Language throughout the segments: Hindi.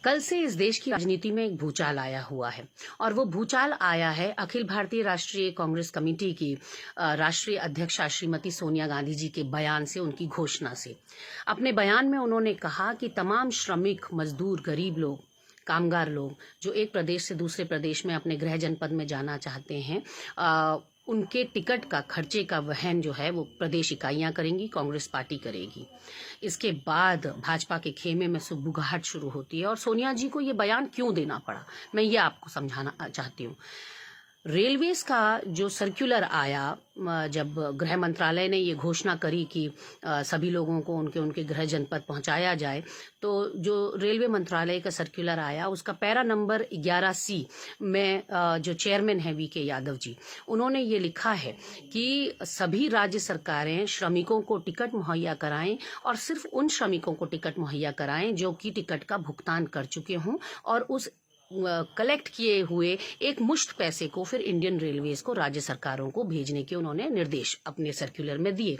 कल से इस देश की राजनीति में एक भूचाल आया हुआ है और वो भूचाल आया है अखिल भारतीय राष्ट्रीय कांग्रेस कमेटी की राष्ट्रीय अध्यक्षा श्रीमती सोनिया गांधी जी के बयान से, उनकी घोषणा से। अपने बयान में उन्होंने कहा कि तमाम श्रमिक, मजदूर, गरीब लोग, कामगार लोग जो एक प्रदेश से दूसरे प्रदेश में अपने गृह जनपद में जाना चाहते हैं, उनके टिकट का खर्चे का वहन जो है वो प्रदेश इकाइयां करेंगी, कांग्रेस पार्टी करेगी। इसके बाद भाजपा के खेमे में सुगबुगाहट शुरू होती है और सोनिया जी को ये बयान क्यों देना पड़ा, मैं ये आपको समझाना चाहती हूँ। रेलवेज का जो सर्कुलर आया, जब गृह मंत्रालय ने ये घोषणा करी कि सभी लोगों को उनके उनके गृह जनपद पहुंचाया जाए, तो जो रेलवे मंत्रालय का सर्कुलर आया उसका पैरा नंबर 11C में जो चेयरमैन है VK यादव जी, उन्होंने ये लिखा है कि सभी राज्य सरकारें श्रमिकों को टिकट मुहैया कराएं और सिर्फ उन श्रमिकों को टिकट मुहैया कराएं जो कि टिकट का भुगतान कर चुके हों और उस कलेक्ट किए हुए एक मुश्त पैसे को फिर इंडियन रेलवेज को, राज्य सरकारों को भेजने के उन्होंने निर्देश अपने सर्कुलर में दिए।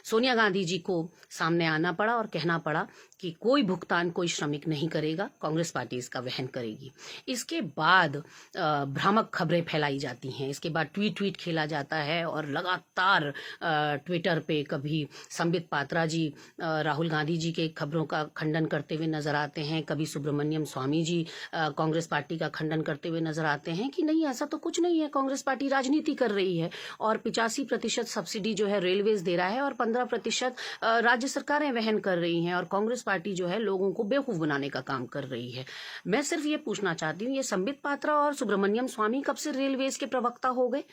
सोनिया गांधी जी को सामने आना पड़ा और कहना पड़ा कि कोई भुगतान कोई श्रमिक नहीं करेगा, कांग्रेस पार्टी इसका वहन करेगी। इसके बाद भ्रामक खबरें फैलाई जाती हैं, इसके बाद ट्वीट खेला जाता है और लगातार ट्विटर पे कभी संबित पात्रा जी राहुल गांधी जी के खबरों का खंडन करते हुए नजर आते हैं, कभी सुब्रमण्यम स्वामी जी कांग्रेस पार्टी का खंडन करते हुए नजर आते हैं कि नहीं, ऐसा तो कुछ नहीं है, कांग्रेस पार्टी राजनीति कर रही है और 85% सब्सिडी जो है रेलवेज दे रहा है और 15% राज्य सरकारें वहन कर रही हैं और कांग्रेस पार्टी जो है लोगों को बेवकूफ बनाने का काम कर रही है। मैं सिर्फ ये पूछना चाहती हूँ, ये संबित पात्रा और सुब्रमण्यम स्वामी कब से रेलवेज के प्रवक्ता हो गए?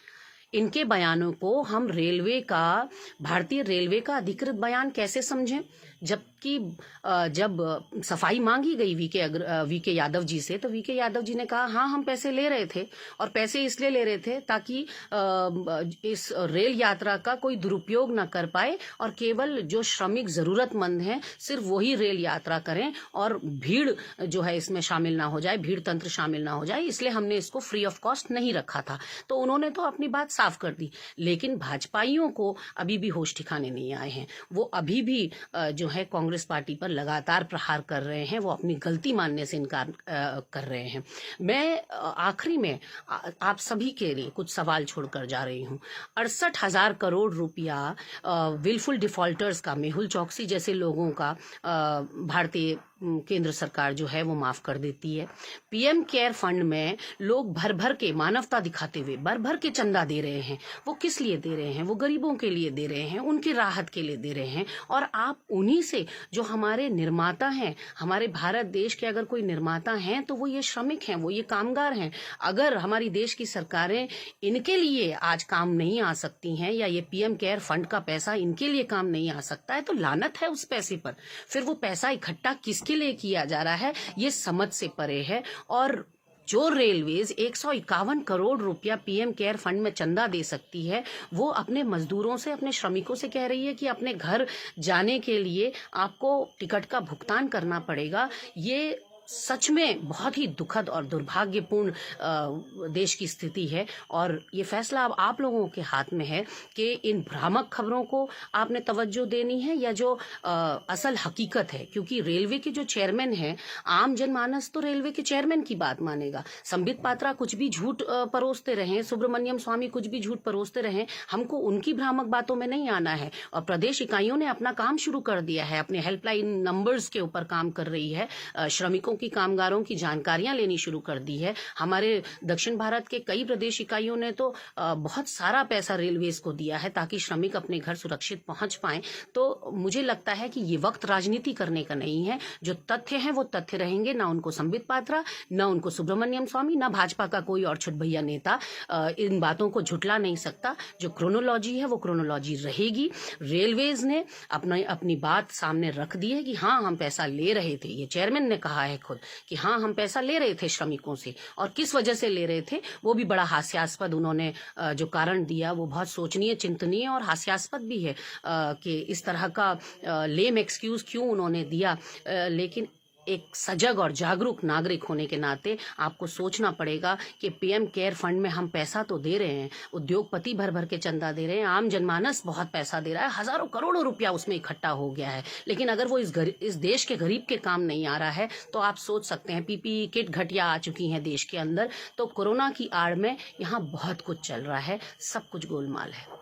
इनके बयानों को हम भारतीय रेलवे का अधिकृत बयान कैसे समझें, जबकि जब सफाई मांगी गई VK यादव जी से, तो VK यादव जी ने कहा हाँ, हम पैसे ले रहे थे और पैसे इसलिए ले रहे थे ताकि इस रेल यात्रा का कोई दुरुपयोग न कर पाए और केवल जो श्रमिक जरूरतमंद हैं सिर्फ वही रेल यात्रा करें और भीड़ जो है इसमें शामिल ना हो जाए, भीड़ तंत्र शामिल ना हो जाए, इसलिए हमने इसको फ्री ऑफ कॉस्ट नहीं रखा था। तो उन्होंने तो अपनी बात साफ कर दी, लेकिन भाजपाइयों को अभी भी होश ठिकाने नहीं आए हैं। वो अभी भी जो है कांग्रेस पार्टी पर लगातार प्रहार कर रहे हैं, वो अपनी गलती मानने से इनकार कर रहे हैं। मैं आखिरी में आप सभी के लिए कुछ सवाल छोड़कर जा रही हूँ। 68,000 करोड़ रुपया विलफुल डिफॉल्टर्स का, मेहुल चौकसी जैसे लोगों का भारतीय केंद्र सरकार जो है वो माफ कर देती है। PM केयर फंड में लोग भर भर के, मानवता दिखाते हुए भर भर के चंदा दे रहे हैं। वो किस लिए दे रहे हैं? वो गरीबों के लिए दे रहे हैं, उनकी राहत के लिए दे रहे हैं। और आप उन्हीं से, जो हमारे निर्माता हैं, हमारे भारत देश के अगर कोई निर्माता हैं तो वो ये श्रमिक हैं, वो ये कामगार हैं। अगर हमारी देश की सरकारें इनके लिए आज काम नहीं आ सकती हैं या ये PM केयर फंड का पैसा इनके लिए काम नहीं आ सकता है, तो लानत है उस पैसे पर। फिर वो पैसा इकट्ठा किसके लिए किया जा रहा है, ये समझ से परे है। और जो रेलवेज 151 करोड़ रुपया PM केयर फंड में चंदा दे सकती है, वो अपने मजदूरों से, अपने श्रमिकों से कह रही है कि अपने घर जाने के लिए आपको टिकट का भुगतान करना पड़ेगा। ये सच में बहुत ही दुखद और दुर्भाग्यपूर्ण देश की स्थिति है और ये फैसला अब आप लोगों के हाथ में है कि इन भ्रामक खबरों को आपने तवज्जो देनी है या जो असल हकीकत है। क्योंकि रेलवे के जो चेयरमैन हैं, आम जनमानस तो रेलवे के चेयरमैन की बात मानेगा। संबित पात्रा कुछ भी झूठ परोसते रहें, सुब्रमण्यम स्वामी कुछ भी झूठ परोसते रहें, हमको उनकी भ्रामक बातों में नहीं आना है। और प्रदेश इकाइयों ने अपना काम शुरू कर दिया है, अपने हेल्पलाइन नंबर्स के ऊपर काम कर रही है, श्रमिकों की, कामगारों की जानकारियां लेनी शुरू कर दी है। हमारे दक्षिण भारत के कई प्रदेश इकाइयों ने तो बहुत सारा पैसा रेलवेज को दिया है ताकि श्रमिक अपने घर सुरक्षित पहुंच पाएं। तो मुझे लगता है कि ये वक्त राजनीति करने का नहीं है। जो तथ्य हैं वो तथ्य रहेंगे, ना उनको संबित पात्रा, ना उनको सुब्रमण्यम स्वामी, ना भाजपा का कोई और छुटभैया नेता इन बातों को झुटला नहीं सकता। जो क्रोनोलॉजी है वो क्रोनोलॉजी रहेगी। रेलवेज ने अपनी बात सामने रख दी है कि हाँ, हम पैसा ले रहे थे। ये चेयरमैन ने कहा है खुद कि हाँ, हम पैसा ले रहे थे श्रमिकों से, और किस वजह से ले रहे थे वो भी बड़ा हास्यास्पद उन्होंने जो कारण दिया वो बहुत सोचनीय, चिंतनीय और हास्यास्पद भी है कि इस तरह का लेम एक्सक्यूज क्यों उन्होंने दिया। लेकिन एक सजग और जागरूक नागरिक होने के नाते आपको सोचना पड़ेगा कि पीएम केयर फंड में हम पैसा तो दे रहे हैं, उद्योगपति भर भर के चंदा दे रहे हैं, आम जनमानस बहुत पैसा दे रहा है, हजारों करोड़ों रुपया उसमें इकट्ठा हो गया है, लेकिन अगर वो इस देश के गरीब के काम नहीं आ रहा है तो आप सोच सकते हैं पीपीई किट घटिया आ चुकी हैं देश के अंदर। तो कोरोना की आड़ में यहाँ बहुत कुछ चल रहा है, सब कुछ गोलमाल है।